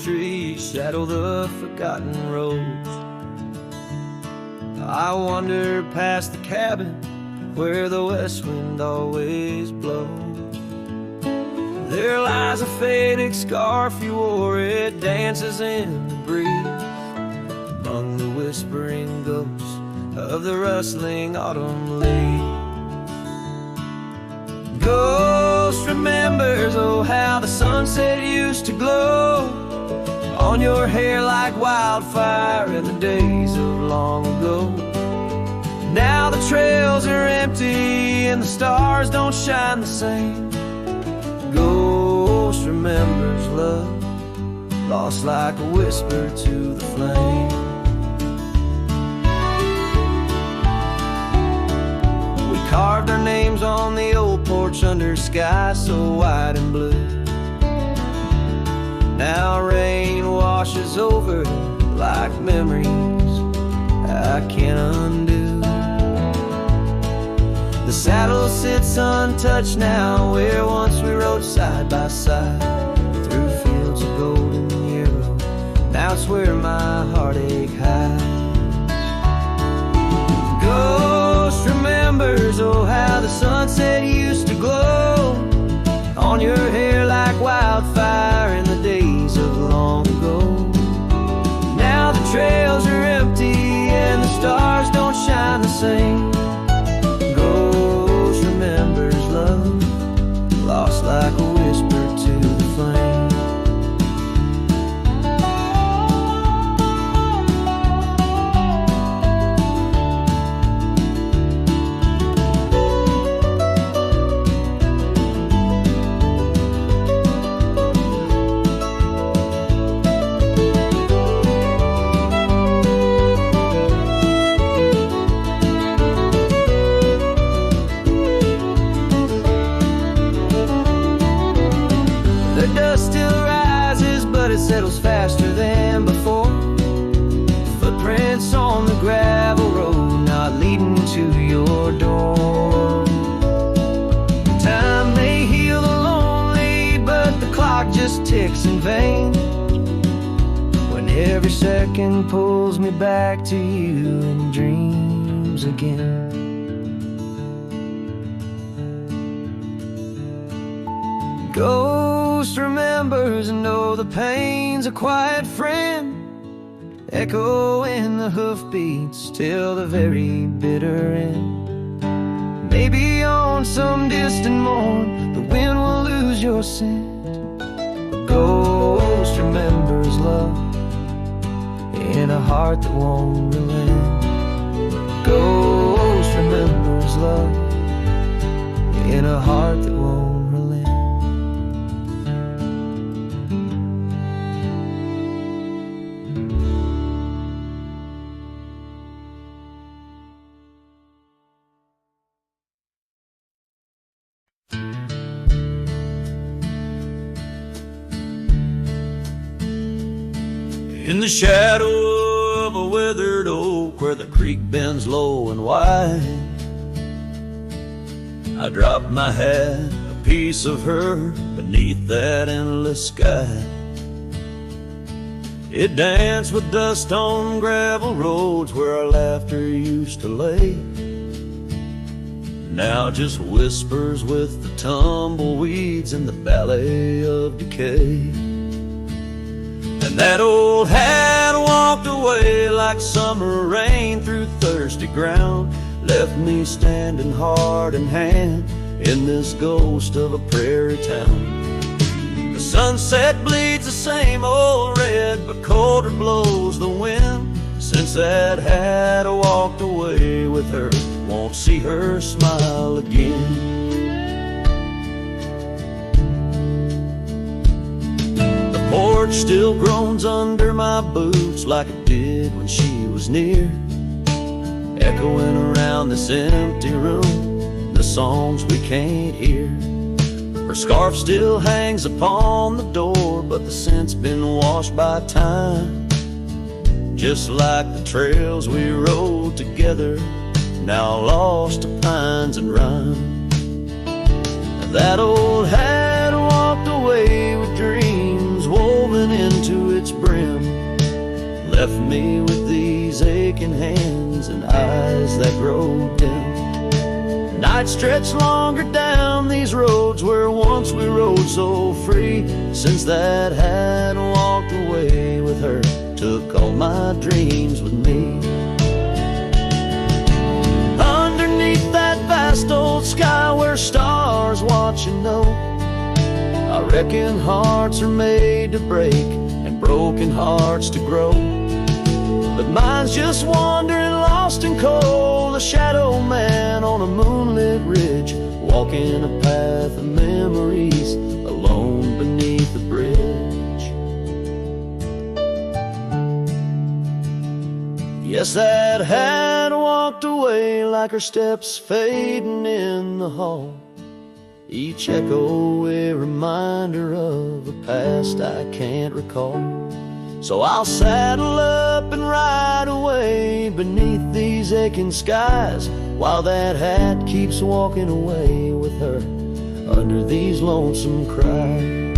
streets shadow the forgotten roads. I wander past the cabin where the west wind always blows. There lies a faded scarf you wore, it dances in the breeze among the whispering ghosts of the rustling autumn leaves. Ghost remembers, oh, how the sunset used to glow on your hair like wildfire in the days of long ago. Now the trails are empty and the stars don't shine the same. Ghost remembers love, lost like a whisper to the flame. We carved our names on the old porch under sky so wide and blue. Now rain washes over like memories I can't undo. The saddle sits untouched now where once we rode side by side through fields of golden yarrow. Now it's where my heartache hides. Ghost remembers, oh, how the sunset used to glow on your hair like wildfire in the days of long ago. Now the trails are empty and the stars don't shine the same. Ghost remembers love, lost like a whisper to the flame. Settles faster than before. Footprints on the gravel road, not leading to your door. Time may heal the lonely, but the clock just ticks in vain when every second pulls me back to you in dreams again. Ghost remembers, and oh, the pain's a quiet friend, echo in the hoofbeats till the very bitter end. Maybe on some distant morn the wind will lose your scent. A ghost remembers love in a heart that won't relent. Ghost remembers love in a heart that won't relent. In the shadow of a withered oak where the creek bends low and wide, I dropped my hat, a piece of her, beneath that endless sky. It danced with dust on gravel roads where our laughter used to lay. Now just whispers with the tumbleweeds in the ballet of decay. And that old hat walked away like summer rain through thirsty ground, left me standing heart in hand in this ghost of a prairie town. The sunset bleeds the same old red, but colder blows the wind. Since that hat walked away with her, won't see her smile again. Porch still groans under my boots like it did when she was near, echoing around this empty room, the songs we can't hear. Her scarf still hangs upon the door, but the scent's been washed by time, just like the trails we rode together, now lost to pines and rime. That old hat walked away with dreams woven into its me with these aching hands and eyes that grow dim. Night stretched longer down these roads where once we rode so free. Since that hat walked away with her, took all my dreams with me. Underneath that vast old sky where stars watch and know, I reckon hearts are made to break and broken hearts to grow. But mine's just wandering lost and cold, a shadow man on a moonlit ridge, walking a path of memories alone beneath the bridge. Yes, that hat walked away like her steps fading in the hall, each echo a reminder of a past I can't recall. So I'll saddle up and ride away beneath these aching skies, while that hat keeps walking away with her under these lonesome cries.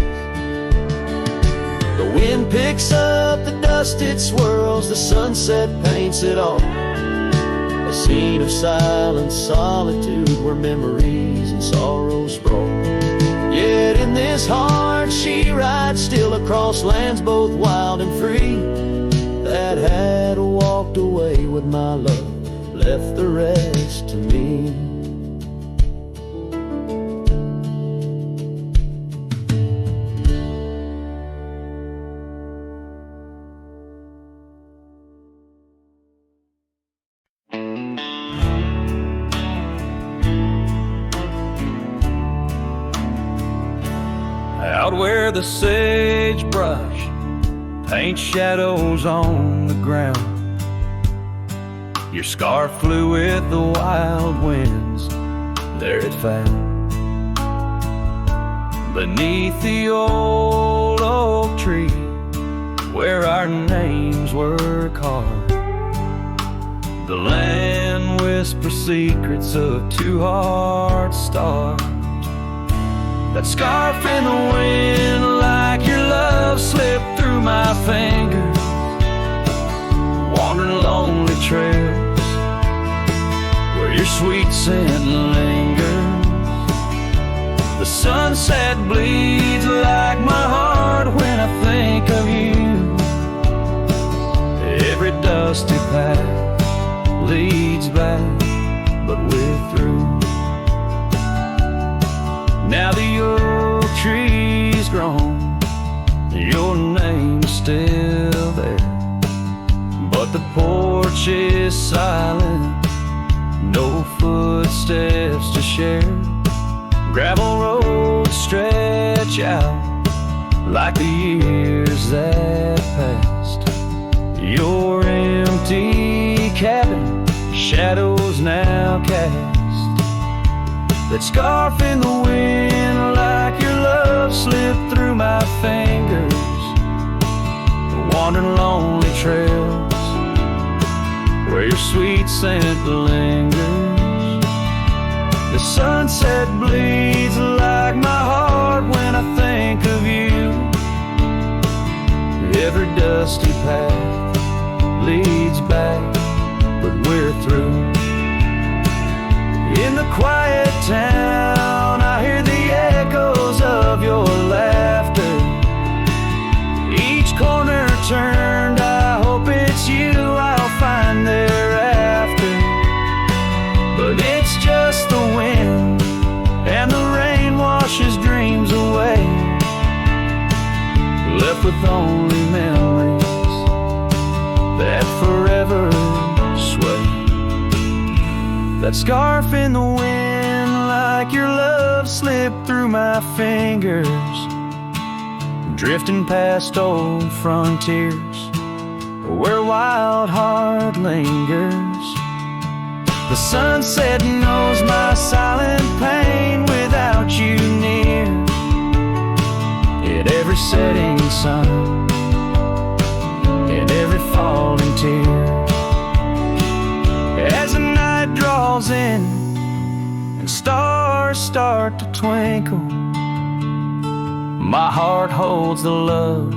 The wind picks up the dust it swirls, the sunset paints it all, a scene of silent solitude where memories and sorrow sprawl. Yet in this heart she rides still across lands both wild and free. That hat walked away with my love, left the rest to me. Out where the sagebrush paints shadows on the ground, your scarf flew with the wild winds, there it found. Beneath the old oak tree where our names were carved, the land whispers secrets of two hearts starved. That scarf in the wind, like your love, slipped through my fingers, wandering lonely trails where your sweet scent lingers. The sunset bleeds like my heart when I think of you. Every dusty path leads back, but we're through. Now the oak tree's grown, your name's still there, but the porch is silent, no footsteps to share. Gravel roads stretch out like the years that passed. Your empty cabin, shadows now cast. That scarf in the wind, like your love, slipped through my fingers, wandering lonely trails where your sweet scent lingers. The sunset bleeds like my heart when I think of you. Every dusty path leads back, but we're through. In the quiet town, I hear the echoes of your laughter. Each corner turned, I hope it's you I'll find thereafter. But it's just the wind, and the rain washes dreams away, left with only memories that forever sway. That scarf in the wind, like your love, slipped through my fingers, drifting past old frontiers where wild heart lingers. The sunset knows my silent pain without you near. In every setting sun, in every falling tear, as the night draws in and stars start to twinkle, my heart holds the love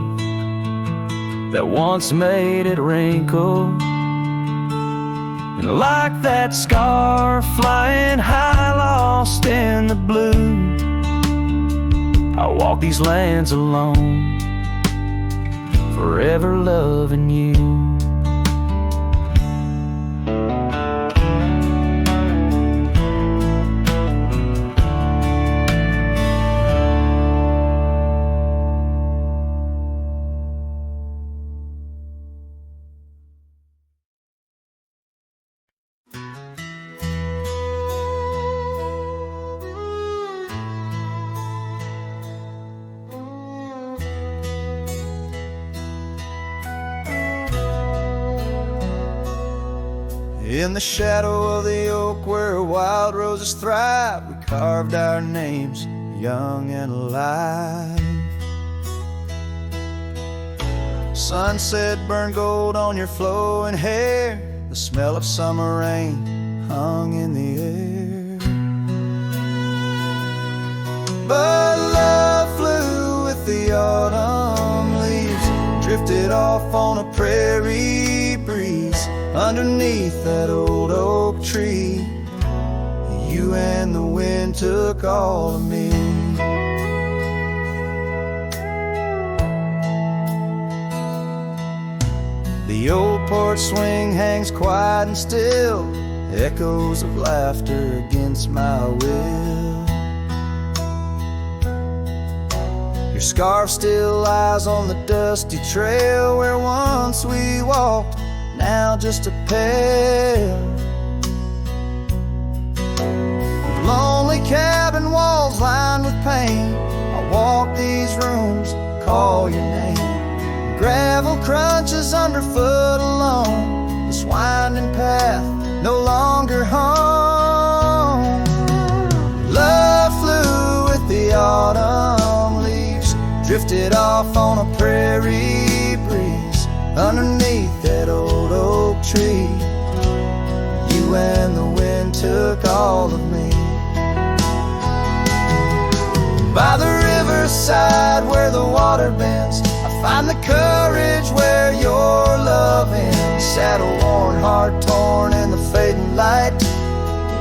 that once made it wrinkle. And like that scar flying high, lost in the blue, I walk these lands alone, forever loving you. In the shadow of the oak where wild roses thrive, we carved our names young and alive. Sunset burned gold on your flowing hair, the smell of summer rain hung in the air. But love flew with the autumn leaves, drifted off on a prairie breeze. Underneath that old oak tree, you and the wind took all of me. The old porch swing hangs quiet and still, echoes of laughter against my will. Your scarf still lies on the dusty trail where once we walked, now just a pail. Lonely cabin walls lined with paint, I walk these rooms, call your name. Gravel crunches underfoot alone, this winding path no longer home. Love flew with the autumn leaves, drifted off on a prairie breeze. Underneath that old oak tree, you and the wind took all of me. By the riverside where the water bends, I find the courage where your love ends. Saddle worn, heart torn in the fading light,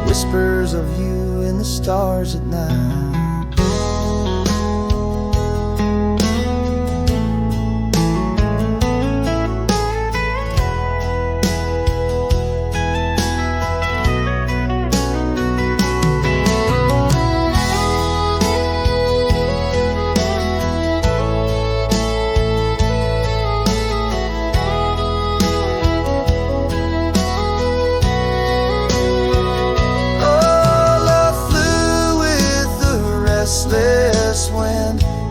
whispers of you in the stars at night.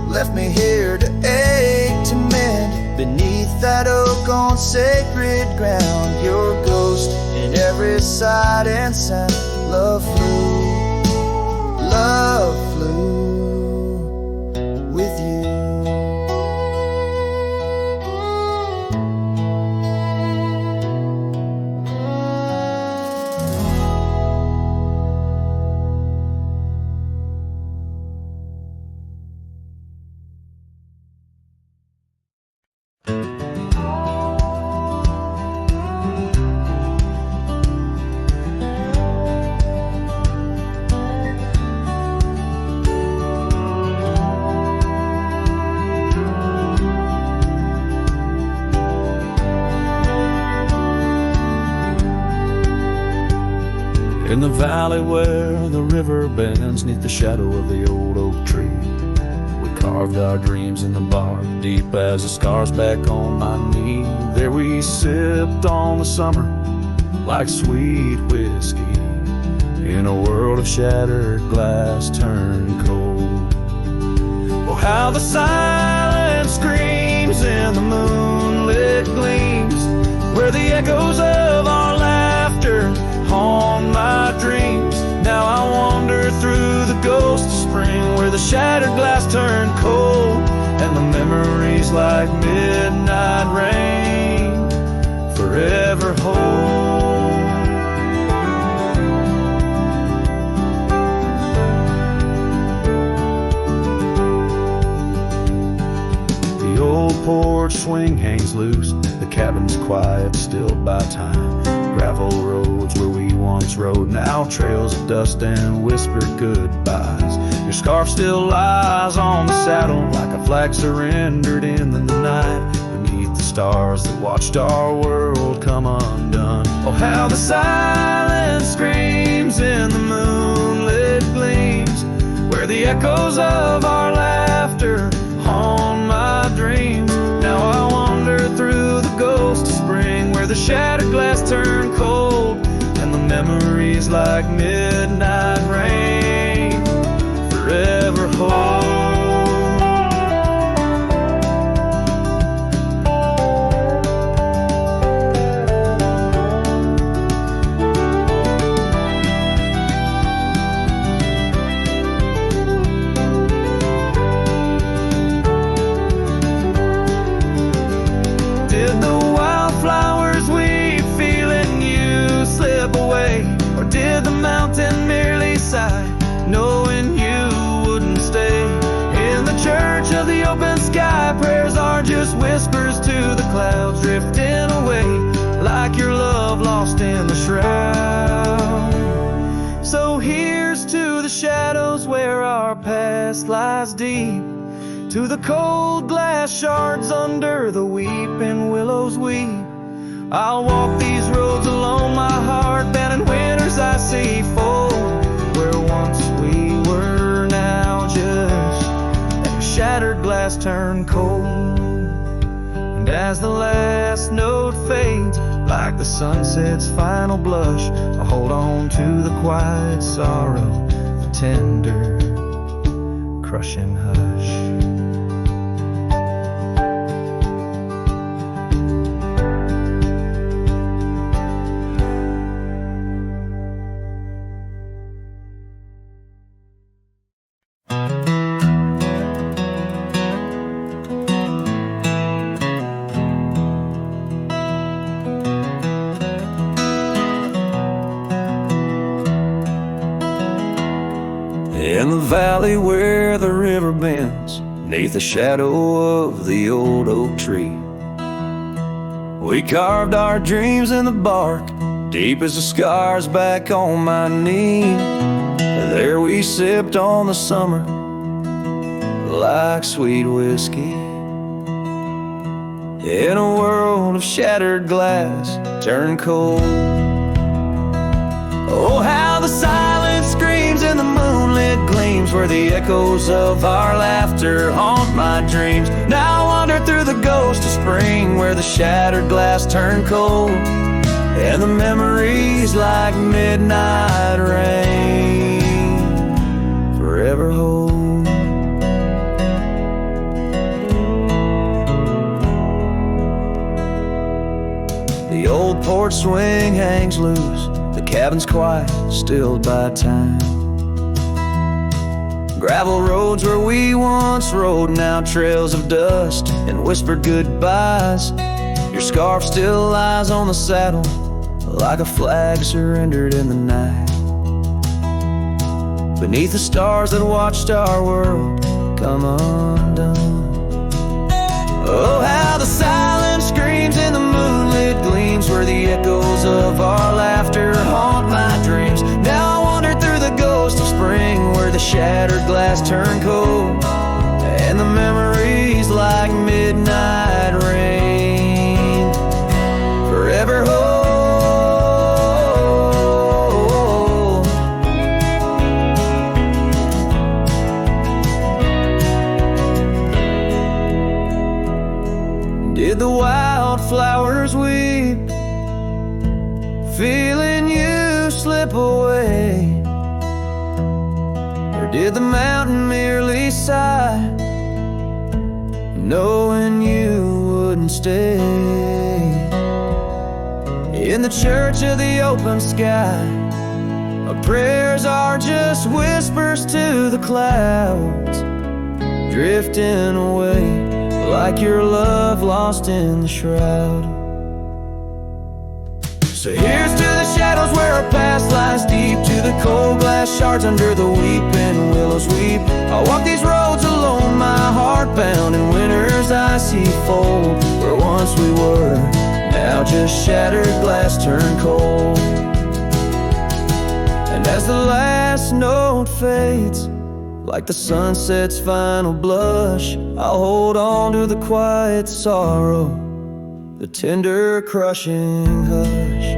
Left me here to ache, to mend. Beneath that oak on sacred ground, your ghost in every sight and sound. Love flew with you. In the valley where the river bends, neath the shadow of the old oak tree, we carved our dreams in the bark, deep as the scars back on my knee. There we sipped on the summer like sweet whiskey, in a world of shattered glass turned cold. Oh, how the silence screams in the moonlit gleams, where the echoes of our laughter haunt my dreams. Now I wander through the ghost of spring, where the shattered glass turned cold, and the memories like midnight rain forever hold. The old porch swing hangs loose, the cabin's quiet, stilled by time. Gravel roads where we once rode, now trails of dust and whispered goodbyes. Your scarf still lies on the saddle like a flag surrendered in the night, beneath the stars that watched our world come undone. Oh, how the silence screams in the moonlit gleams, where the echoes of our laughter haunt my dreams. Now I wander through the ghost of spring, where the shattered glass turn cold, and the memories like midnight rain forever hold. Did the mountain merely sigh, knowing you wouldn't stay? In the church of the open sky, prayers are just whispers to the clouds, drifting away like your love lost in the shroud. So here's to the shadows where our past lies deep, to the cold glass shards under the weeping willows weep. I'll walk these roads alone, my heart bent in winters I see fold, where once we were, now just a shattered glass turned cold. And as the last note fades, like the sunset's final blush, I hold on to the quiet sorrow, the tender, crushing hush. In the valley where the river bends, neath the shadow of the old oak tree, we carved our dreams in the bark, deep as the scars back on my knee. There we sipped on the summer like sweet whiskey, in a world of shattered glass turned cold. Oh, how the silence screams in the moonlit gleams, where the echoes of our laughter haunt my dreams. Now I wander through the ghost of spring, where the shattered glass turned cold, and the memories like midnight rain forever hold. The old porch swing hangs loose, the cabin's quiet, stilled by time. Gravel roads where we once rode, now trails of dust and whispered goodbyes. Your scarf still lies on the saddle like a flag surrendered in the night, beneath the stars that watched our world come undone. Oh, how the silence screams in the moonlit gleams, where the echoes of our laughter haunt my dreams. Now I wander through the ghost of spring, where the shattered glass turned cold, and the memories like midnight rain forever hold. Did the wildflowers weep, feeling you slip away? Or did the mountain merely sigh, knowing you wouldn't stay? In the church of the open sky, our prayers are just whispers to the clouds, drifting away like your love lost in the shroud. So here's to the shadows where our past lies deep, to the cold glass shards under the weeping willows weep. I'll walk these roads alone, my my heart bound in winter's icy fold, where once we were, now just shattered glass turned cold. And as the last note fades, like the sunset's final blush, I'll hold on to the quiet sorrow, the tender crushing hush.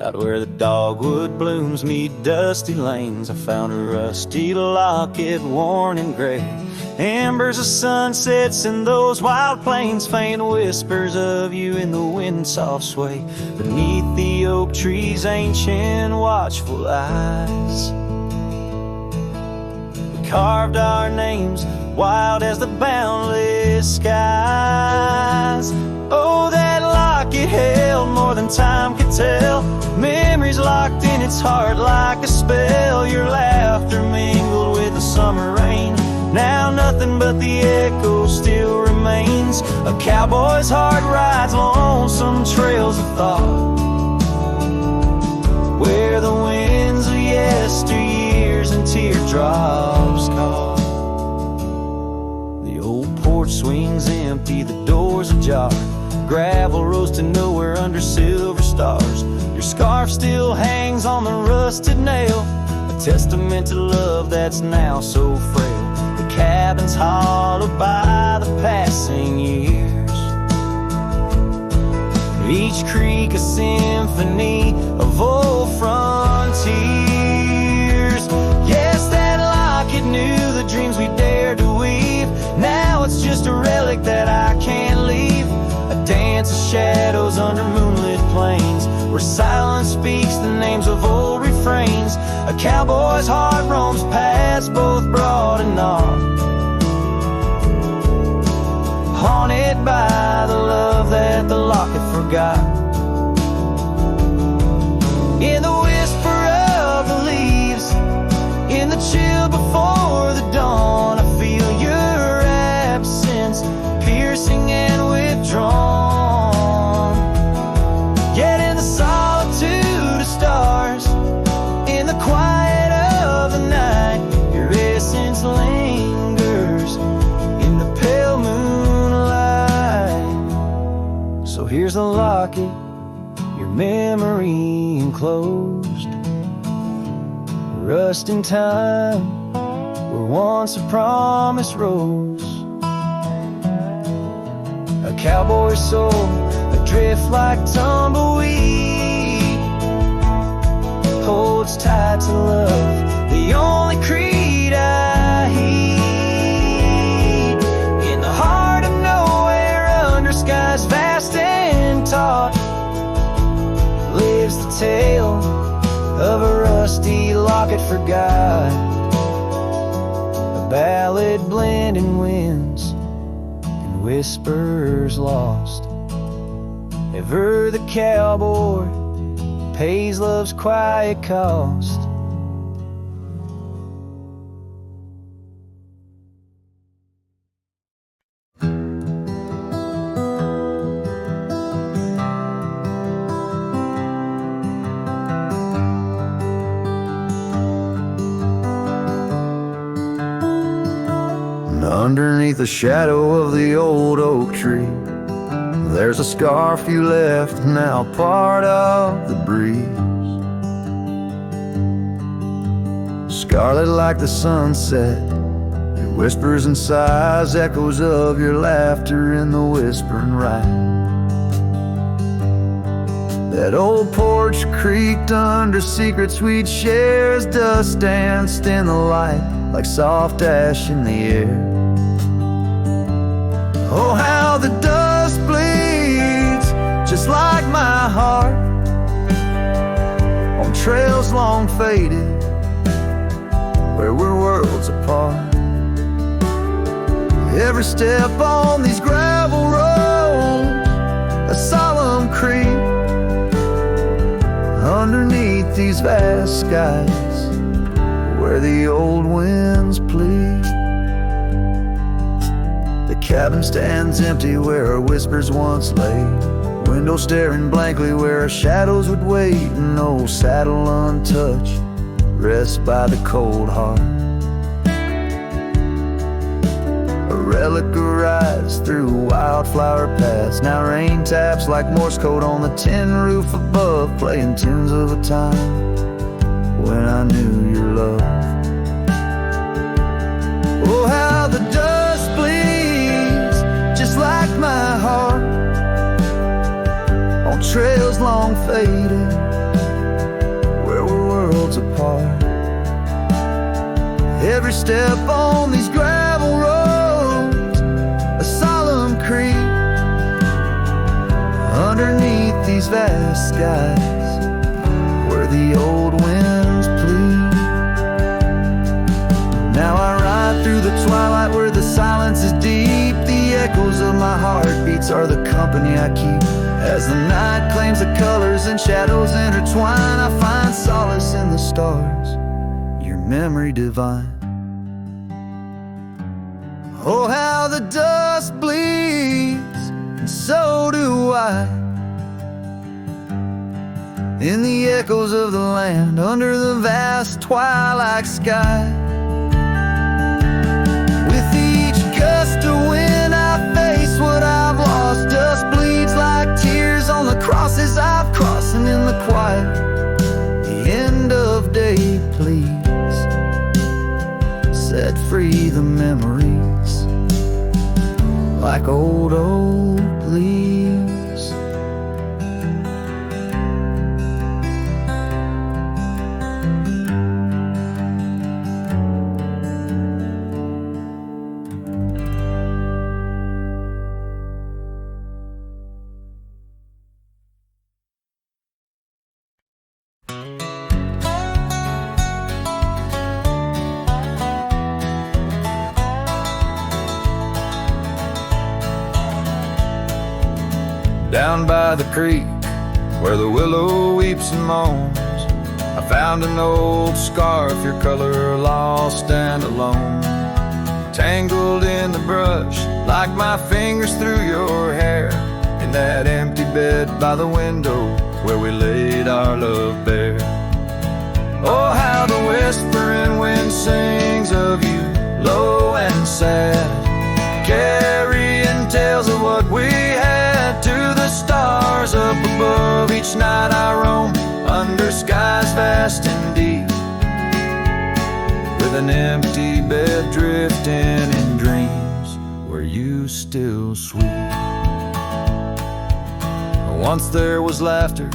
Out where the dogwood blooms meet dusty lanes, I found a rusty locket worn and gray. Embers of sunsets in those wild plains, faint whispers of you in the wind's soft sway. Beneath the oak trees, ancient watchful eyes, we carved our names wild as the boundless skies. Oh, that locket held more than time could tell, memories locked in its heart like a spell. Your laughter mingled with the summer rain, now nothing but the echo still remains. A cowboy's heart rides lonesome trails of thought, where the winds of yesteryears and teardrops caught. The old porch swings empty, the doors ajar, gravel rose to nowhere under silver stars. Your scarf still hangs on the rusted nail, a testament to love that's now so frail. The cabin's hollowed by the passing years, each creek a symphony of old frontiers. Yes, that locket knew the dreams we dared to weave, now it's just a relic that I can't leave. A dance of shadows under moonlit plains, where silence speaks the names of old refrains. A cowboy's heart roams paths both broad and narrow, haunted by the love that the locket forgot. In the whisper of the leaves, in the chill before the dawn, I feel your absence, piercing and withdrawn. Yet in the solitude of stars, in the quiet of the night, your essence lingers in the pale moonlight. So here's a locket, your memory enclosed, rust in time where once a promise rose. A cowboy's soul adrift like tumbleweed, holds tight to love, the only creed I heed. In the heart of nowhere, under skies vast and taut, lives the tale of a rusty locket forgot, a ballad blending winds and whispers lost. Ever the cowboy pays love's quiet cost. Underneath the shadow of the old oak tree, there's a scarf you left, now part of the breeze. Scarlet like the sunset, it whispers and sighs, echoes of your laughter in the whispering ride. That old porch creaked under secrets we'd share as dust danced in the light like soft ash in the air. Oh, how the dust bleeds just like my heart on trails long faded where we're worlds apart. Every step on these gravel roads, a solemn creep. Underneath these vast skies, where the old winds plead. The cabin stands empty where our whispers once lay. Window staring blankly where our shadows would wait. An old saddle untouched rests by the cold heart. A relic arrives through wildflower paths. Now rain taps like Morse code on the tin roof above, playing tunes of a time when I knew your love. Oh, how the dust bleeds just like my heart on trails long faded where we're worlds apart. Every step on these gravel roads, a solemn creep. Underneath these vast skies, where the old winds plead. Now I ride through the twilight where the silence is deep. The echoes of my heartbeats are the company I keep. As the night claims the colors and shadows intertwine, I find solace in the stars, your memory divine. Oh, how the dust bleeds, and so do I, in the echoes of the land under the vast twilight sky. With each gust of wind I face what I've lost. Dust bleeds like tears on the crosses I've crossed. And in the quiet, the end of day, please set free the memories like old leaves. Down by the creek, where the willow weeps and moans, I found an old scarf, your color lost and alone. Tangled in the brush, like my fingers through your hair. In that empty bed by the window, where we laid our love bare. Oh, how the whispering wind sings of you, low and sad, carrying tales of what we had to the stars up above. Each night I roam under skies vast and deep, with an empty bed drifting in dreams where you still sweep. Once there was laughter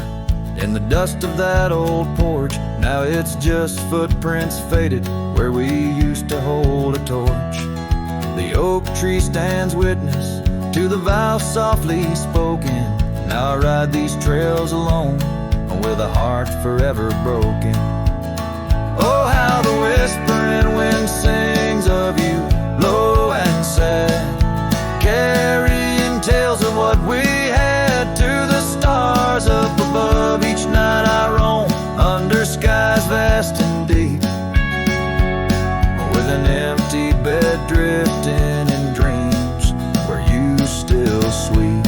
in the dust of that old porch. Now it's just footprints faded where we used to hold a torch. The oak tree stands witness to the vow softly spoken. Now I ride these trails alone, with a heart forever broken. Oh, how the whispering wind sings of you, low and sad, carrying tales of what we had to the stars up above. Each night I roam under skies vast and deep, with an empty bed drifting in dreams where you still sweep.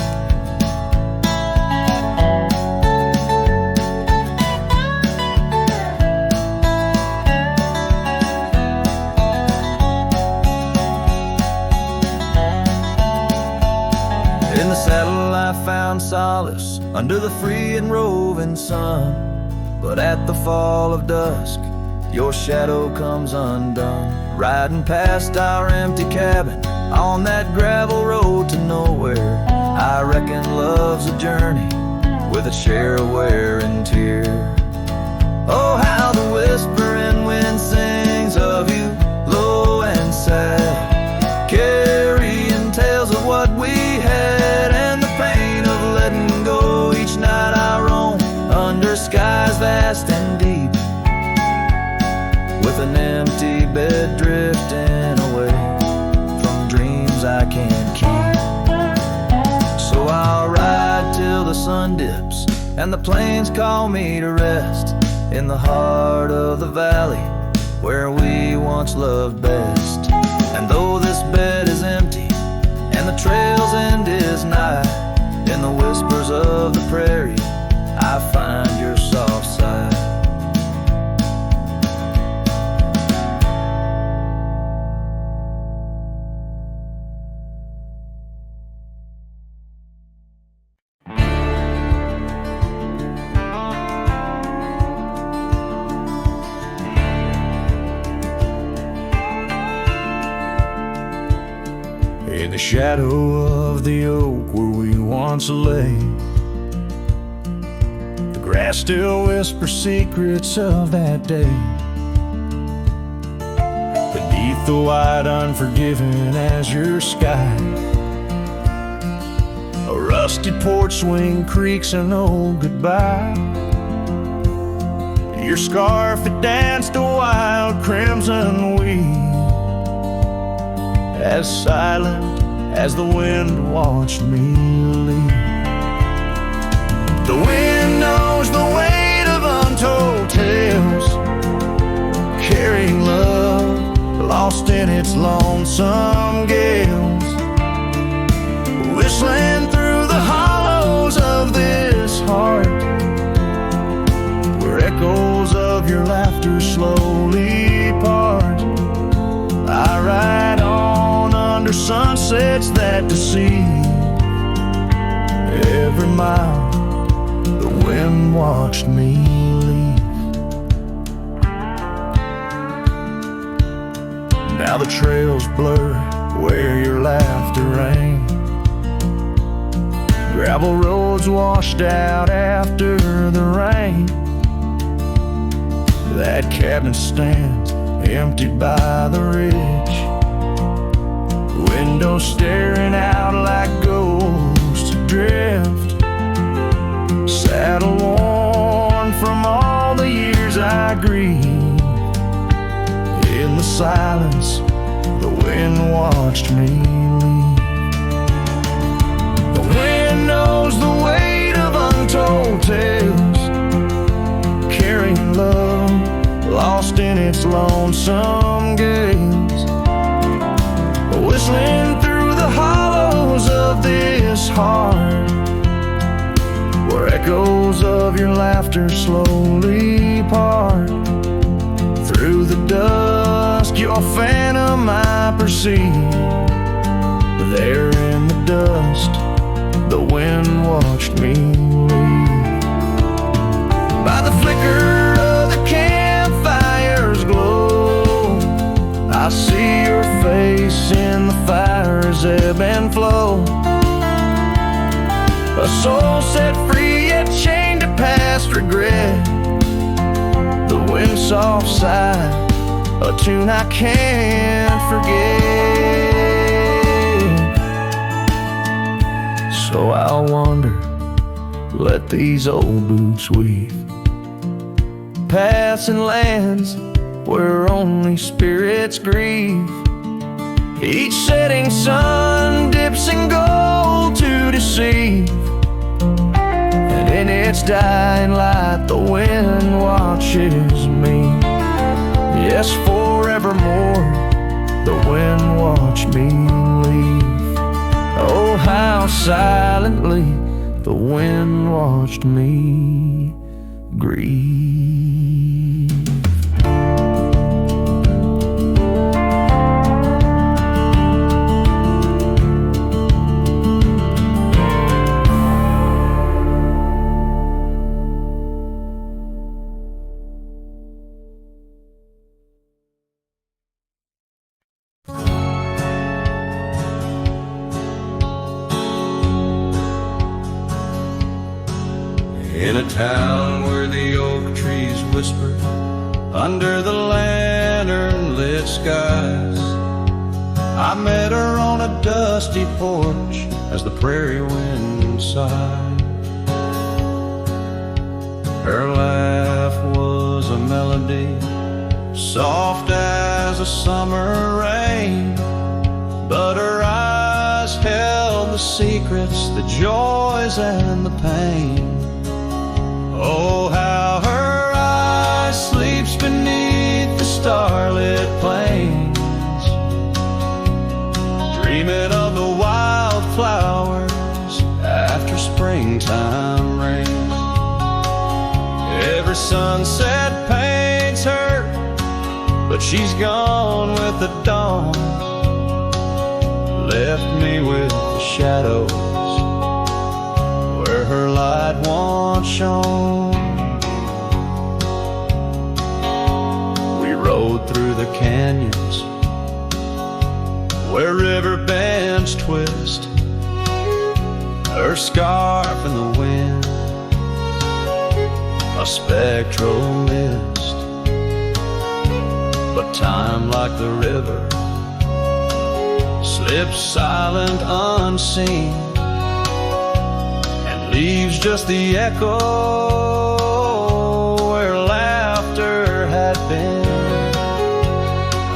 In the saddle I found solace under the free and roving sun, but at the fall of dusk your shadow comes undone. Riding past our empty cabin on that gravel road to nowhere, I reckon love's a journey with a share of wear and tear. Oh, how the whispering wind sings of you, low and sad, carrying tales of what we had and the pain of letting go. Each night I roam under skies vast and deep, with an empty bed drifting away from dreams I and the plains call me to rest in the heart of the valley where we once loved best. And though this bed is empty and the trail's end is nigh, in the whispers of the prairie I find your soft side. In the shadow of the oak where we once lay, the grass still whispers secrets of that day. Beneath the white unforgiving azure sky, a rusty porch swing creaks an old goodbye. Your scarf, it danced a wild crimson weave, as silent as the wind watched me leave. The wind knows the weight of untold tales, carrying love lost in its lonesome gales, whistling through the hollows of this heart, where echoes of your laughter slowly part. I ride on under sunsets that deceive. Every mile the wind watched me leave. Now the trails blur where your laughter rang, gravel roads washed out after the rain. That cabin stands emptied by the ridge, windows staring out like ghosts adrift, saddle worn from all the years I grieved. In the silence, the wind watched me leave. The wind knows the weight of untold tales, carrying love lost in its lonesome gaze, whistling through the hollows of this heart, where echoes of your laughter slowly part. Through the dusk, your phantom I perceive. There in the dust, the wind watched me leave. By the flicker of the campfire's glow, I see your face in the fire's ebb and flow. A soul set free yet chained to past regret. The wind's soft sigh, a tune I can't forget. So I'll wander, let these old boots weave, paths and lands where only spirits grieve. Each setting sun dips in gold to deceive, and in its dying light the wind watches me. Yes, forevermore the wind watched me leave. Oh, how silently the wind watched me grieve. In a town where the oak trees whisper under the lantern-lit skies, I met her on a dusty porch as the prairie wind sighed. Her laugh was a melody, soft as a summer rain, but her eyes held the secrets, the joys and the pain Oh, how her eye sleeps beneath the starlit plains, dreaming of the wildflowers after springtime rain. Every sunset paints her, but she's gone with the dawn, left me with the shadows where her light once shone. We rode through the canyons where river bends twist, her scarf in the wind, a spectral mist. But time, like the river, slips silent unseen, and leaves just the echo where laughter had been.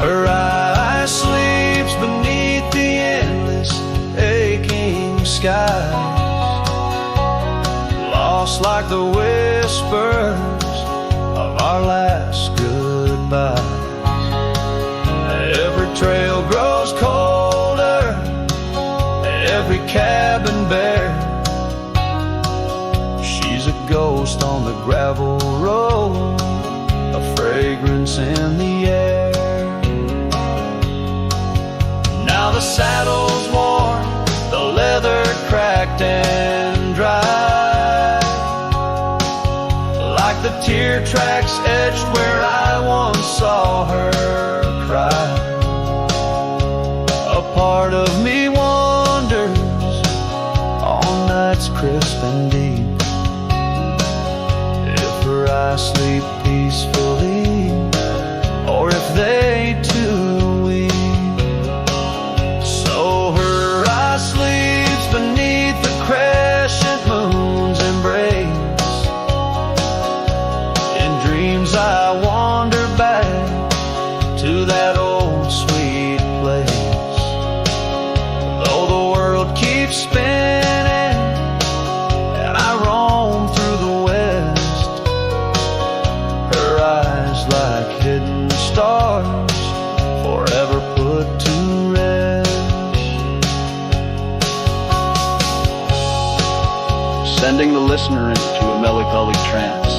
Her eye sleeps beneath the endless aching skies, lost like the whispers of our last goodbye. Every trail grows colder, every cabin bare. She's a ghost on the gravel road, a fragrance in the air. Now the saddle's worn, the leather cracked and dry, like the tear tracks etched where I once saw her cry. A part of me wonders on nights crisp and deep if her eyes sleep peacefully, or if they too weep. So her eye sleeps beneath the crescent moon's embrace. In dreams I wander back to that old sweet place. Though the world keeps spinning and I roam through the west, her eyes like hidden stars, forever put to rest. Sending the listener into a melancholic trance.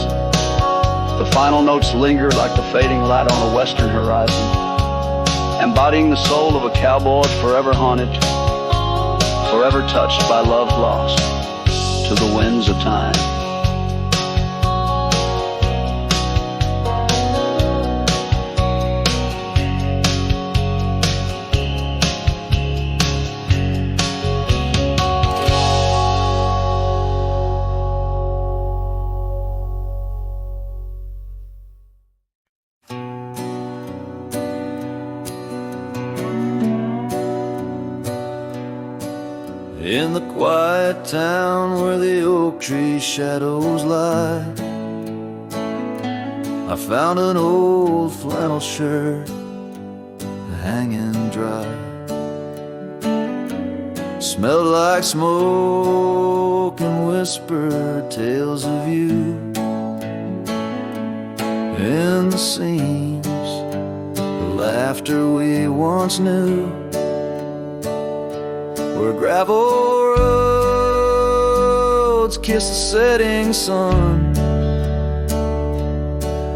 The final notes linger like the fading light on a western horizon, embodying the soul of a cowboy forever haunted, forever touched by love lost to the winds of time. In the quiet town where the oak tree shadows lie, I found an old flannel shirt hanging dry. Smelled like smoke and whispered tales of you. In the seams of laughter we once knew, where gravel roads kiss the setting sun,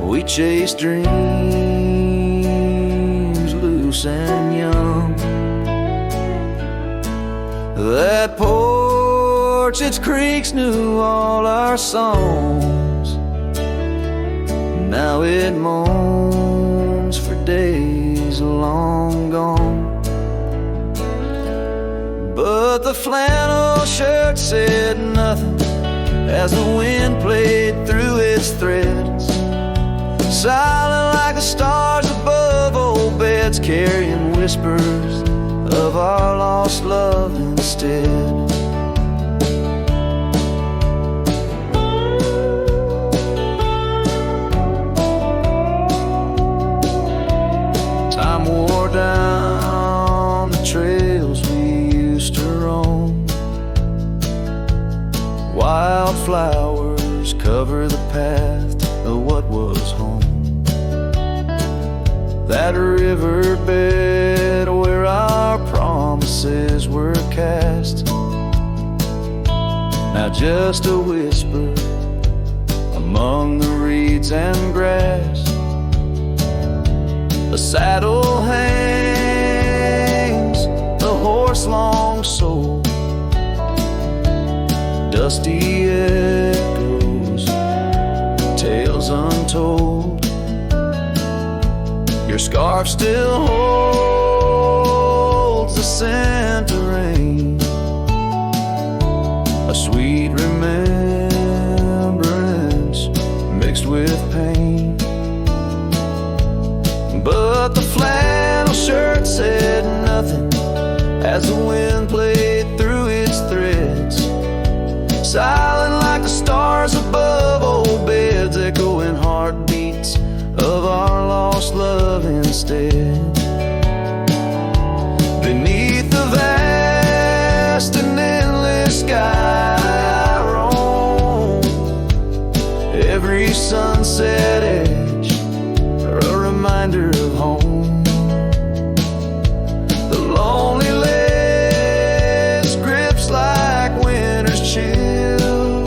we chase dreams loose and young. That porch, its creaks knew all our songs. Now it moans for days long gone. But the flannel shirt said nothing as the wind played through its threads, silent like the stars above old beds, carrying whispers of our lost love instead. Time wore down the trails we used to roam, wildflowers covered discover the path of what was home. That riverbed where our promises were cast, now just a whisper among the reeds and grass. A saddle hangs, the horse long sold, dusty echoes, tales untold. Your scarf still holds the scent of rain, a sweet remembrance mixed with pain. But the flannel shirt said nothing as the wind played through its threads, silent like the stars above old beds, echoing heartbeats of our lost love instead. Beneath the vast and endless sky I roam, every sunset edge a reminder of home. The lonely ledge grips like winter's chill,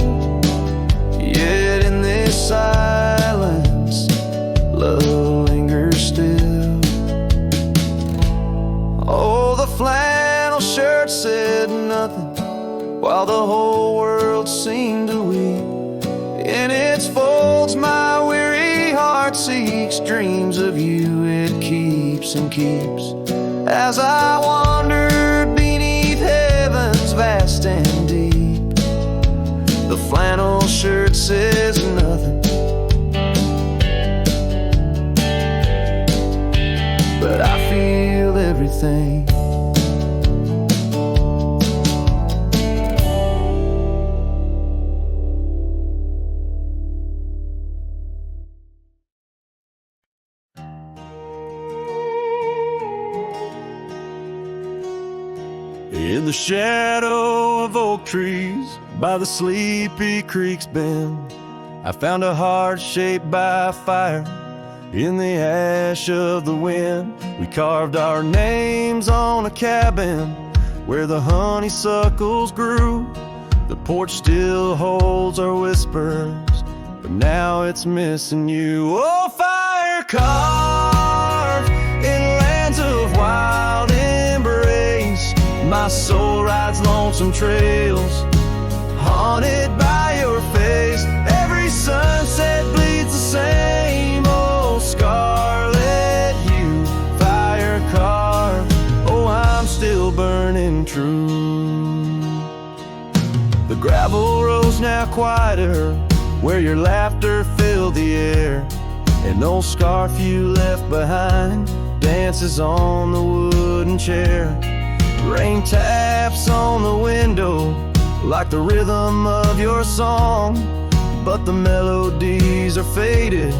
yet in this silence love lingers still. Oh, the flannel shirt said nothing while the whole world seemed to weep. In its folds my weary heart seeks dreams of you, it keeps and keeps. As I wandered beneath heaven's vast and deep, the flannel shirt says nothing, but I feel everything. In the shadow of oak trees by the sleepy creek's bend, I found a heart shaped by fire in the ash of the wind. We carved our names on a cabin where the honeysuckles grew. The porch still holds our whispers, but now it's missing you. Oh, fire carved in lands of wild embrace, my soul rides lonesome trails, haunted by your face. Every sunset bleeds the same old scarlet hue, fire carved. Oh, I'm still burning true. The gravel road's now quieter, where your laughter filled the air. An old scarf you left behind dances on the wooden chair. Rain taps on the window like the rhythm of your song, but the melodies are faded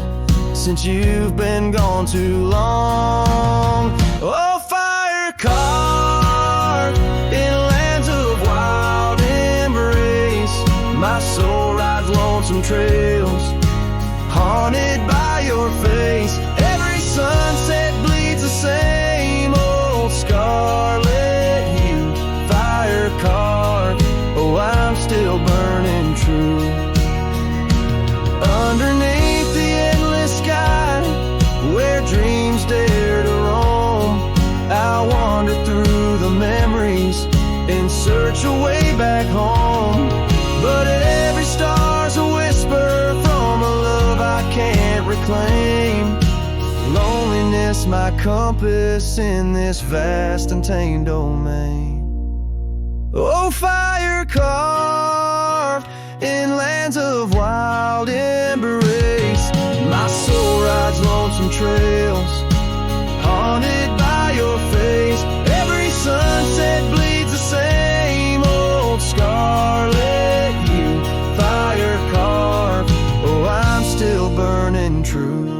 since you've been gone too long. Oh, fire carved in lands of wild embrace, my soul rides lonesome trails, haunted by your face. Every sunset bleeds the same old scarlet hue, fire carved. Oh, I'm still burning true. Underneath the endless sky, where dreams dare to roam, I wander through the memories in search of way back home. But every star's a whisper from a love I can't reclaim. Loneliness my compass in this vast and tamed domain. Oh, fire carved in lands of wild embrace, my soul rides lonesome trails, haunted by your face. Every sunset bleeds the same old scarlet hue, fire carved. Oh, I'm still burning true.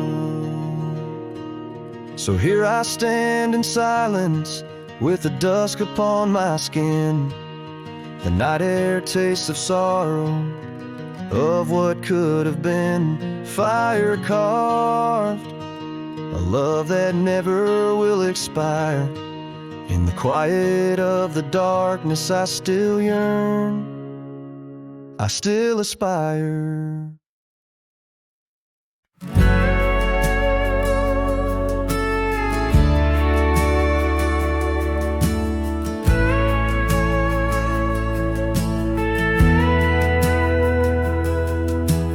So here I stand in silence with the dusk upon my skin. The night air tastes of sorrow, of what could have been fire carved, a love that never will expire. In the quiet of the darkness I still yearn, I still aspire.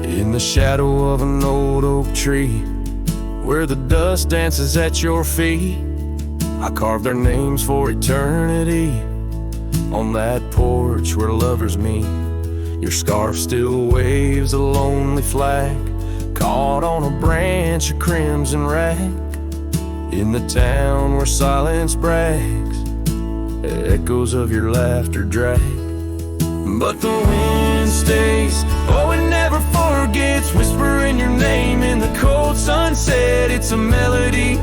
In the shadow of an old oak tree, where the dust dances at your feet, I carved our names for eternity. On that porch where lovers meet, your scarf still waves a lonely flag, caught on a branch of crimson rag. In the town where silence brags, echoes of your laughter drag. But the wind stays, oh it never forgets, whispering your name in the cold sunset. It's a melody,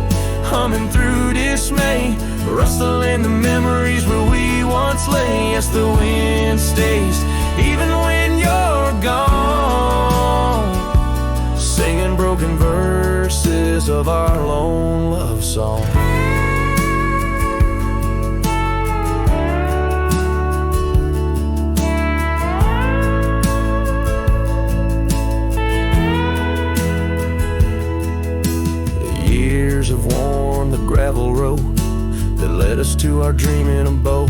humming through dismay, rustling the memories where we once lay. Yes, the wind stays, even when you're gone, singing broken verses of our lone love song. Have worn the gravel road that led us to our dreaming abode.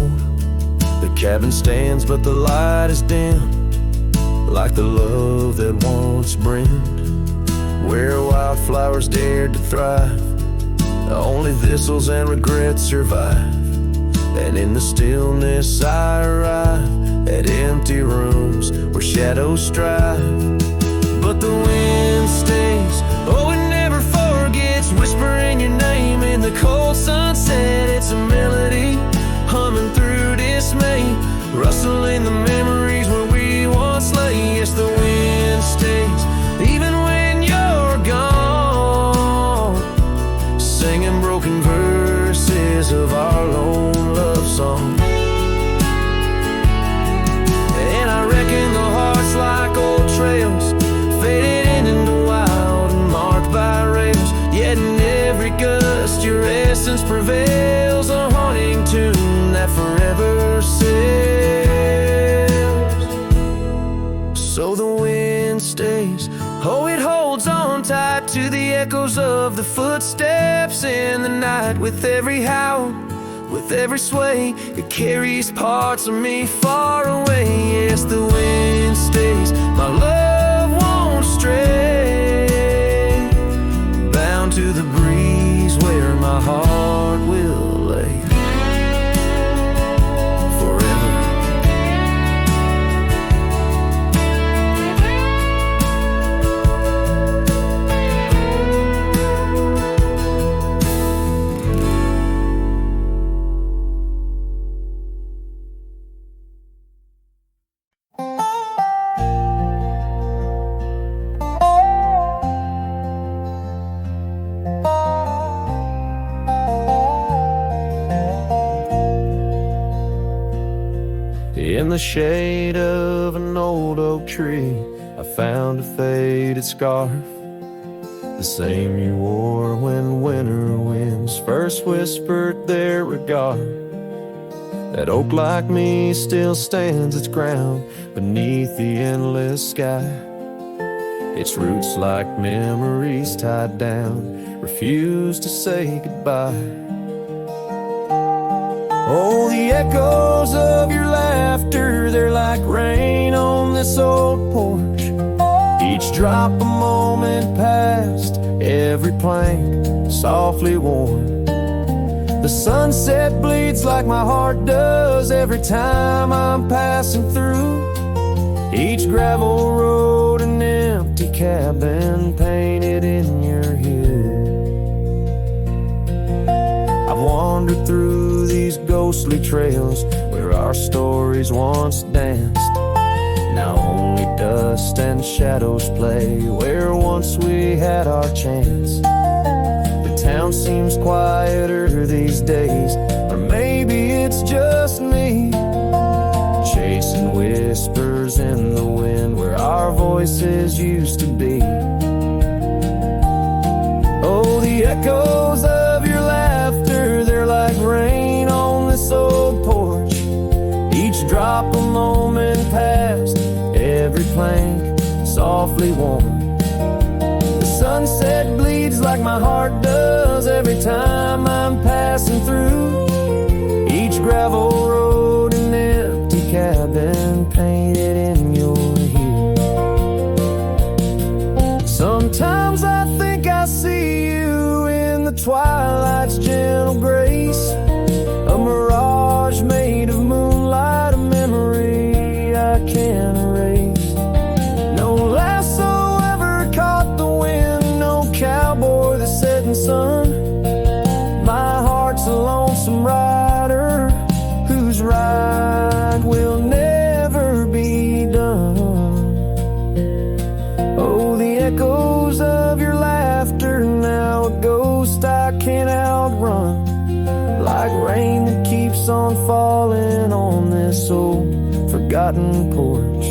The cabin stands but the light is dim, like the love that once brimmed, where wildflowers dared to thrive. Only thistles and regrets survive, and in the stillness I arrive at empty rooms where shadows strive. But the wind stays, oh it never forgets, whispering your name in the cold sunset. It's a melody, humming through dismay, rustling the memories where we once lay. Yes, the wind stays, even when you're gone, singing broken verses of our lone love song. And I reckon the heart's like old trails, faded into wild and marked by rails. Yet in every gust your essence prevails, a haunting tune that forever sails. So the wind stays, oh it holds on tight to the echoes of the footsteps in the night. With every howl, with every sway, it carries parts of me far away. Yes, the wind stays, my love won't stray, bound to the breeze where my heart will lay forever. In the shade of an old oak tree, I found a faded scarf, the same you wore when winter winds first whispered their regard. That oak like me still stands its ground beneath the endless sky, its roots like memories tied down, refuse to say goodbye. Oh, the echoes of your laughter, they're like rain on this old porch. Each drop a moment past, every plank softly worn. The sunset bleeds like my heart does every time I'm passing through. Each gravel road, an empty cabin painted in your hue. I've wandered through these ghostly trails where our stories once danced. Now only dust and shadows play where once we had our chance. The town seems quieter these days, or maybe it's just me, chasing whispers in the wind where our voices voices used to be. Oh, the echoes of your laughter, they're like rain on this old porch. Each drop a moment past, every plank softly worn. The sunset bleeds like my heart does every time I'm passing through each gravel road and empty cabin painted in your hue. Sometimes I think I see you in the twilight's gentle grace, a mirage made of moonlight, a memory I can't erase. No lasso ever caught the wind, no cowboy the setting sun. My heart's a lonesome rider whose ride will never be done. Oh, the echoes of your laughter, now a ghost I can't outrun, like rain that keeps on falling on this old forgotten porch.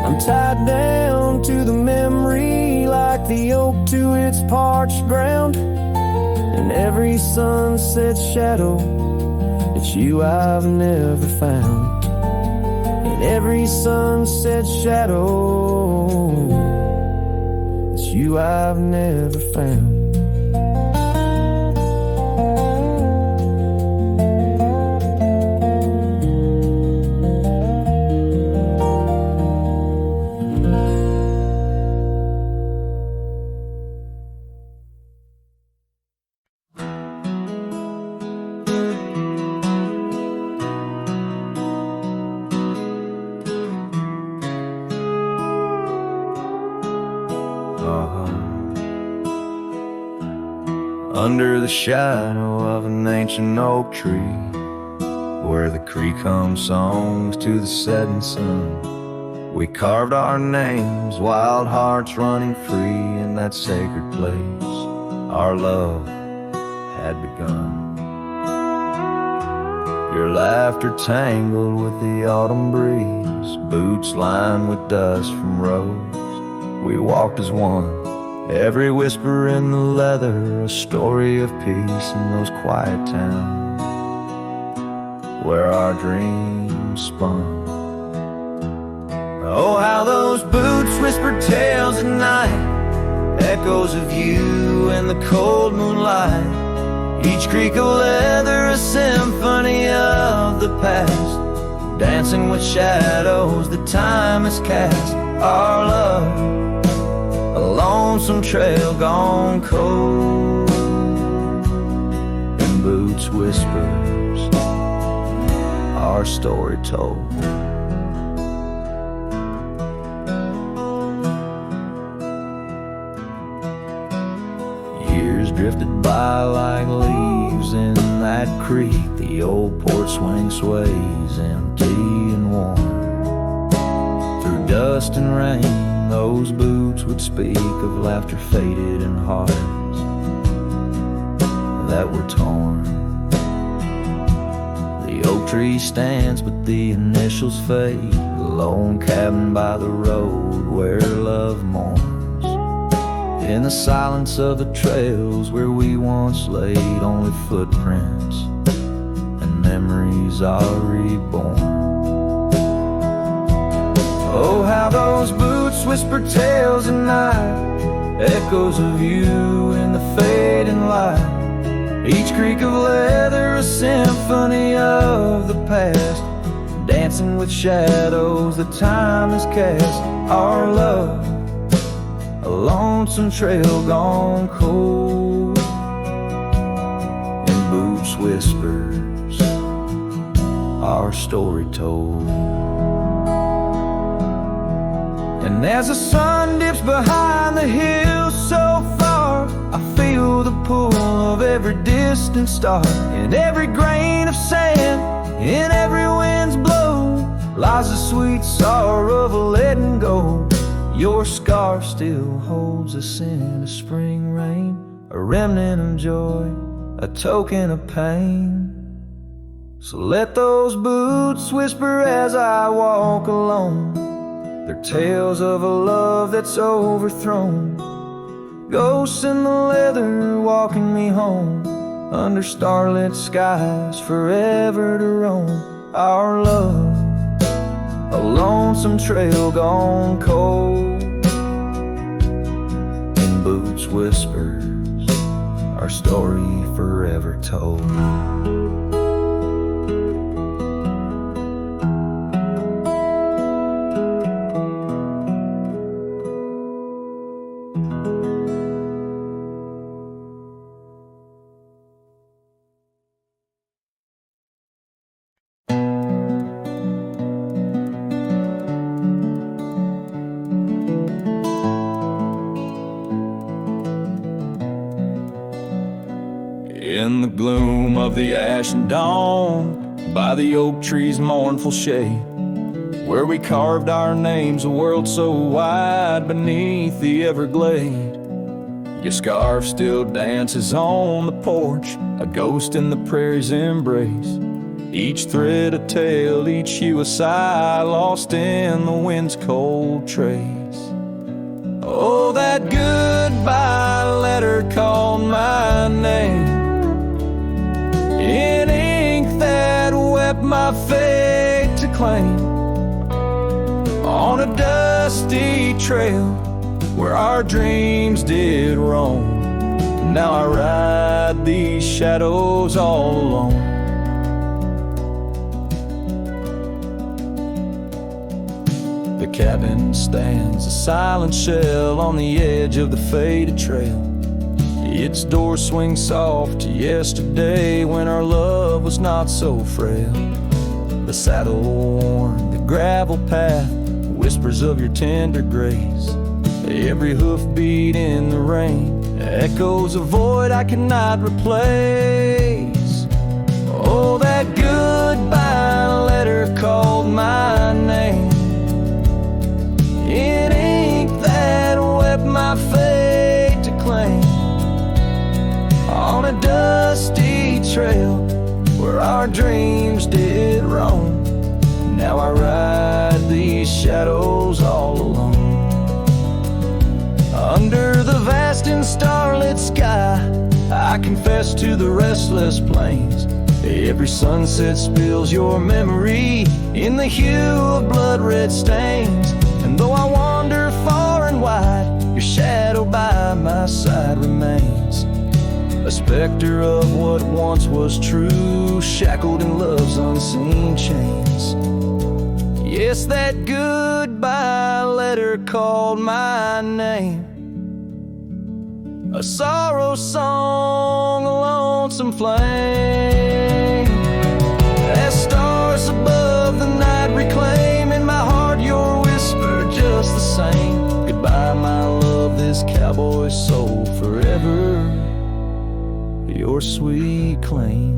I'm tied down to the memory like the oak to its parched ground. In every sunset shadow, it's you I've never found. In every sunset shadow, it's you I've never found. Under the shadow of an ancient oak tree, where the creek hums songs to the setting sun, we carved our names, wild hearts running free in that sacred place our love had begun. Your laughter tangled with the autumn breeze, boots lined with dust from roads. We walked as one, every whisper in the leather, a story of peace in those quiet towns where our dreams spun. Oh, how those boots whispered tales at night, echoes of you in the cold moonlight. Each creak of leather, a symphony of the past, dancing with shadows that time has cast. Our love, a lonesome trail gone cold, and boots whispers, our story told. Years drifted by like leaves in that creek. The old porch swing sways empty and warm. Through dust and rain, those boots would speak of laughter faded and hearts that were torn. The oak tree stands but the initials fade, a lone cabin by the road where love mourns. In the silence of the trails where we once laid, only footprints and memories are reborn. Oh, how those boots whisper tales at night, echoes of you in the fading light. Each creak of leather, a symphony of the past, dancing with shadows that time has cast. Our love, a lonesome trail gone cold, and boots whispers, our story told. And as the sun dips behind the hills so far, I feel the pull of every distant star. In every grain of sand, in every wind's blow, lies the sweet sorrow of letting go. Your scarf still holds a scent of spring rain, a remnant of joy, a token of pain. So let those boots whisper as I walk alone, They're tales of a love that's overthrown, ghosts in the leather walking me home, under starlit skies forever to roam. Our love, a lonesome trail gone cold, in boots whispers, our story forever told. In the gloom of the ashen dawn, by the oak tree's mournful shade, where we carved our names, a world so wide beneath the everglade. Your scarf still dances on the porch, a ghost in the prairie's embrace. Each thread a tale, each hue a sigh, lost in the wind's cold trace. Oh, that goodbye letter called my name, in ink that wept my fate to claim, on a dusty trail where our dreams did roam. Now I ride these shadows all alone. The cabin stands a silent shell on the edge of the faded trail. Its door swings soft to yesterday when our love was not so frail. The saddle worn, the gravel path, whispers of your tender grace. Every hoofbeat in the rain echoes a void I cannot replace. Oh, that goodbye letter called my name, in ink that wept my fate to claim, on a dusty trail where our dreams did roam. Now I ride these shadows all alone. Under the vast and starlit sky, I confess to the restless plains. Every sunset spills your memory in the hue of blood-red stains. And though I wander far and wide, your shadow by my side remains, a specter of what once was true, shackled in love's unseen chains. Yes, that goodbye letter called my name, a sorrow song, a lonesome flame. As stars above the night reclaim in my heart your whisper just the same. Goodbye, my love, this cowboy soul forever your sweet claim.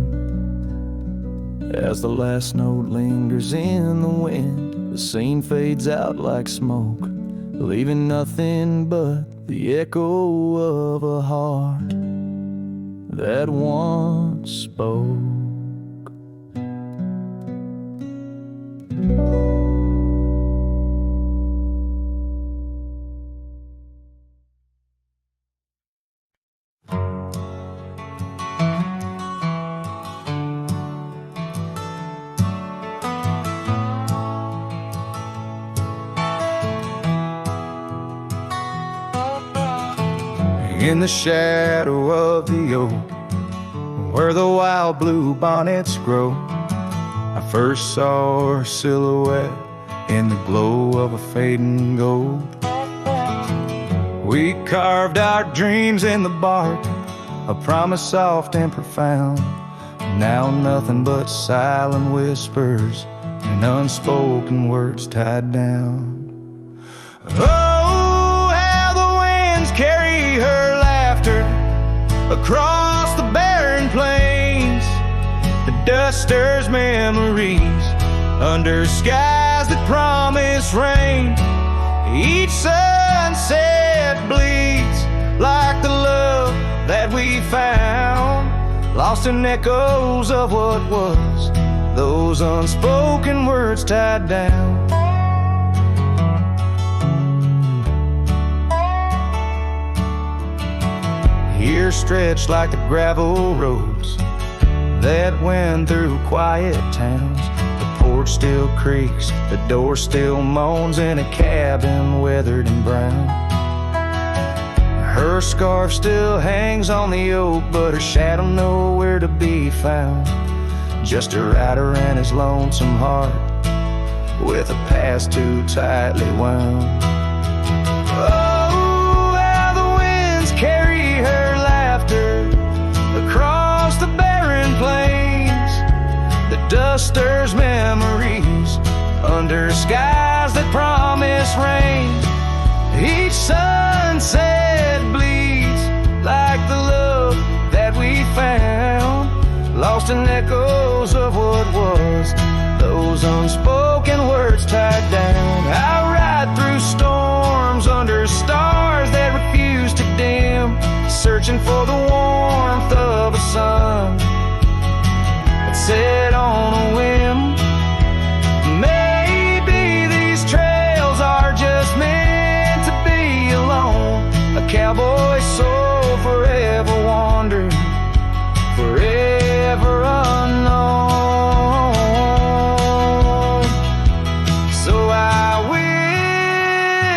As the last note lingers in the wind, the scene fades out like smoke, leaving nothing but the echo of a heart that once spoke. In the shadow of the oak, where the wild blue bonnets grow, I first saw her silhouette in the glow of a fading gold. We carved our dreams in the bark, a promise soft and profound. Now nothing but silent whispers and unspoken words tied down. Oh, how the winds carry her laughter across the barren plains. The dust stirs memories under skies that promise rain. Each sunset bleeds like the love that we found, lost in echoes of what was, those unspoken words tied down. Years stretched like the gravel roads that went through quiet towns. The porch still creaks, the door still moans in a cabin weathered and brown. Her scarf still hangs on the oak, but her shadow nowhere to be found. Just a rider and his lonesome heart, with a past too tightly wound. Oh, how the winds carry her laughter across the barren plains. The dust stirs memories under skies that promise rain. Each sunset bleeds like the love that we found, lost in echoes of what was, those unspoken words tied down. I ride through storms under stars that refuse to dim, searching for the warmth of a sun that set on a whim. Maybe these trails are just meant to be alone. A cowboy's soul forever wandered, forever unknown. So I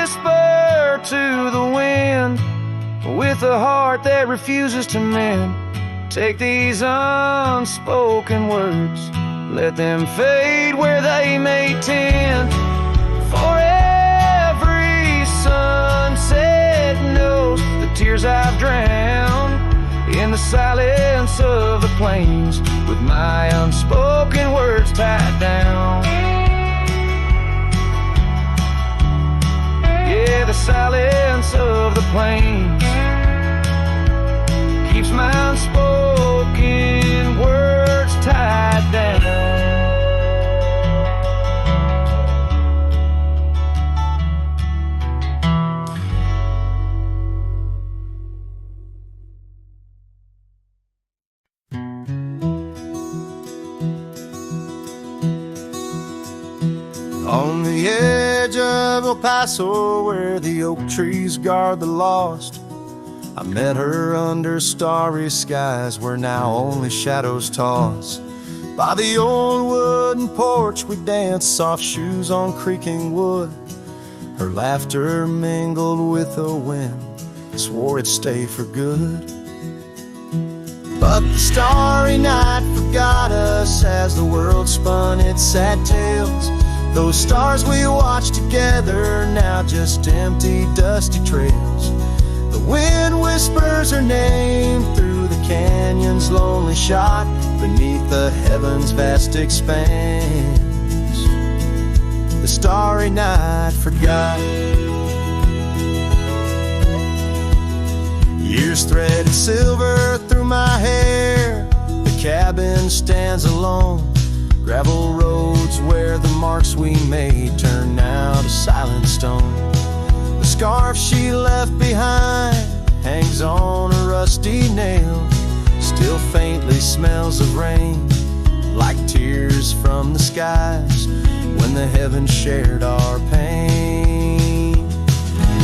whisper to the wind with a heart that refuses to mend. Take these unspoken words, let them fade where they may tend. For every sunset knows the tears I've drowned in the silence of the plains, with my unspoken words tied down. Yeah, the silence of the plains keeps my unspoken words tied down. On the edge of El Paso, where the oak trees guard the lost, I met her under starry skies where now only shadows toss. By the old wooden porch we danced, soft shoes on creaking wood. Her laughter mingled with the wind, swore it'd stay for good. But the starry night forgot us as the world spun its sad tales. Those stars we watched together, now just empty, dusty trails. The wind whispers her name through the canyon's lonely shot, beneath the heaven's vast expanse. The starry night forgot. Years threaded silver through my hair. The cabin stands alone. Gravel roads where the marks we made turn now to silent stone. The scarf she left behind hangs on a rusty nail, still faintly smells of rain, like tears from the skies when the heavens shared our pain.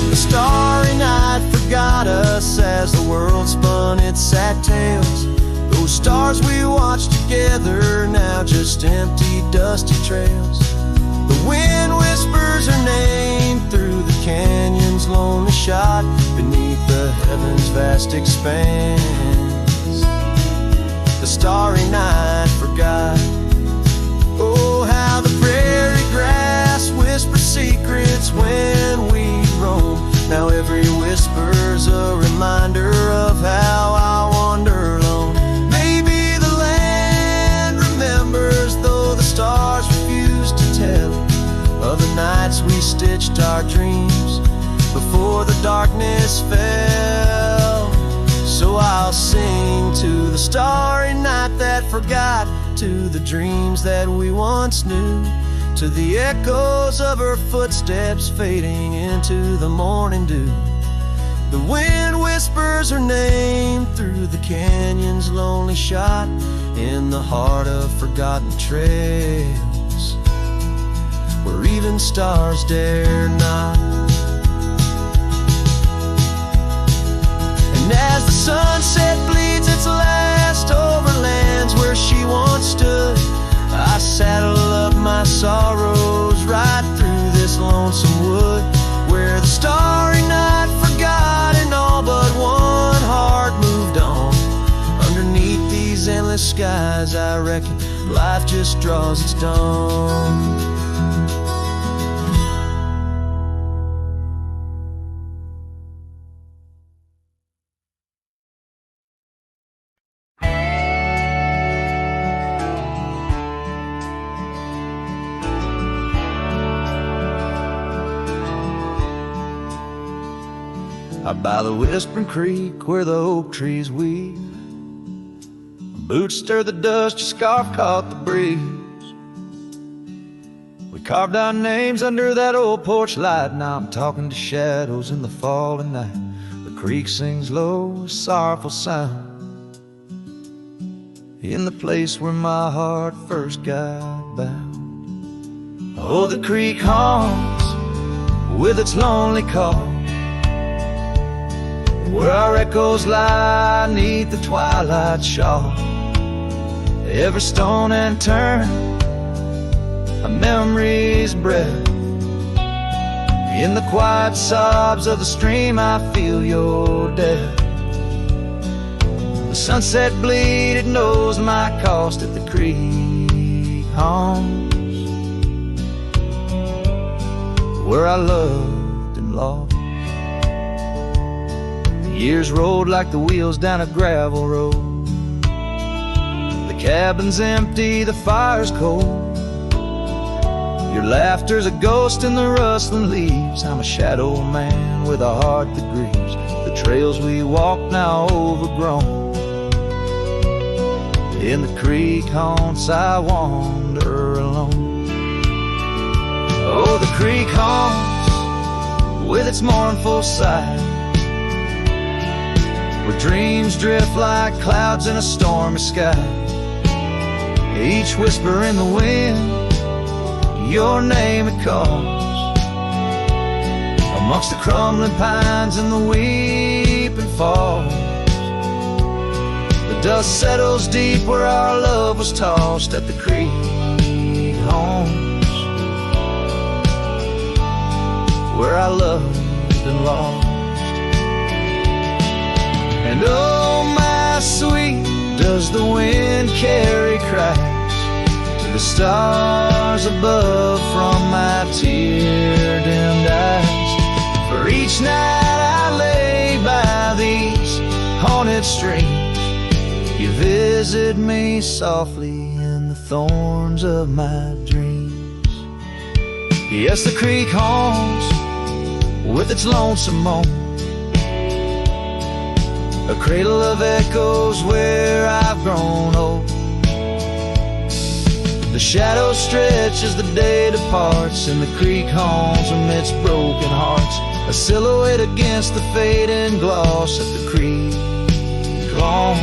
The starry night forgot us as the world spun its sad tales. Those stars we watched together, now just empty, dusty trails. The wind whispers her name through the canyon's lonely shot, beneath the heaven's vast expanse. The starry night forgot. Oh, how the prairie grass whispers secrets when we roam. Now every whisper's a reminder of how I wander alone. Maybe the land remembers, though the stars refuse to tell, of the nights we stitched our dreams before the darkness fell. So I'll sing to the starry night that forgot, to the dreams that we once knew, to the echoes of her footsteps fading into the morning dew. The wind whispers her name through the canyon's lonely shot, in the heart of forgotten trails, where even stars dare not. And And as the sunset bleeds its last over lands where she once stood, I saddle up my sorrows right through this lonesome wood, where the starry night forgot and all but one heart moved on. Underneath these endless skies, I reckon life just draws its dawn. Out by the whispering creek where the oak trees weep, boots stir the dust, your scarf caught the breeze. We carved our names under that old porch light. Now I'm talking to shadows in the falling night. The creek sings low, a sorrowful sound, in the place where my heart first got bound. Oh, the creek haunts with its lonely call, where our echoes lie neath the twilight shawl. Every stone and turn, a memory's breath. In the quiet sobs of the stream, I feel your death. The sunset bleed, it knows my cost at the creek haunts, where I loved and lost. Years rolled like the wheels down a gravel road. The cabin's empty, the fire's cold. Your laughter's a ghost in the rustling leaves. I'm a shadow man with a heart that grieves. The trails we walk now overgrown. In the creek haunts I wander alone. Oh, the creek haunts with its mournful sight, where dreams drift like clouds in a stormy sky. Each whisper in the wind, your name it calls. Amongst the crumbling pines and the weeping falls, the dust settles deep where our love was tossed at the creek haunts, where I loved and lost. And oh, my sweet, does the wind carry cracks to the stars above from my tear-dimmed eyes? For each night I lay by these haunted streams, you visit me softly in the thorns of my dreams. Yes, the creek haunts with its lonesome moan, a cradle of echoes where I've grown old. The shadows stretch as the day departs, and the creek haunts amidst broken hearts, a silhouette against the fading gloss at the creek haunts,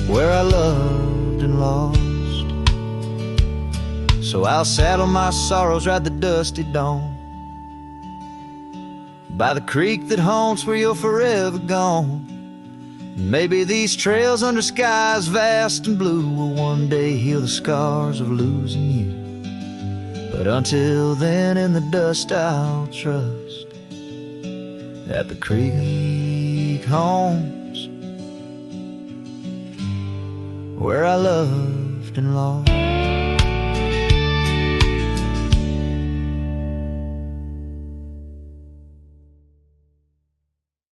where I loved and lost. So I'll saddle my sorrows, ride the dusty dawn by the creek that haunts where you're forever gone. Maybe these trails under skies vast and blue will one day heal the scars of losing you. But until then, in the dust I'll trust at the creek haunts, where I loved and lost.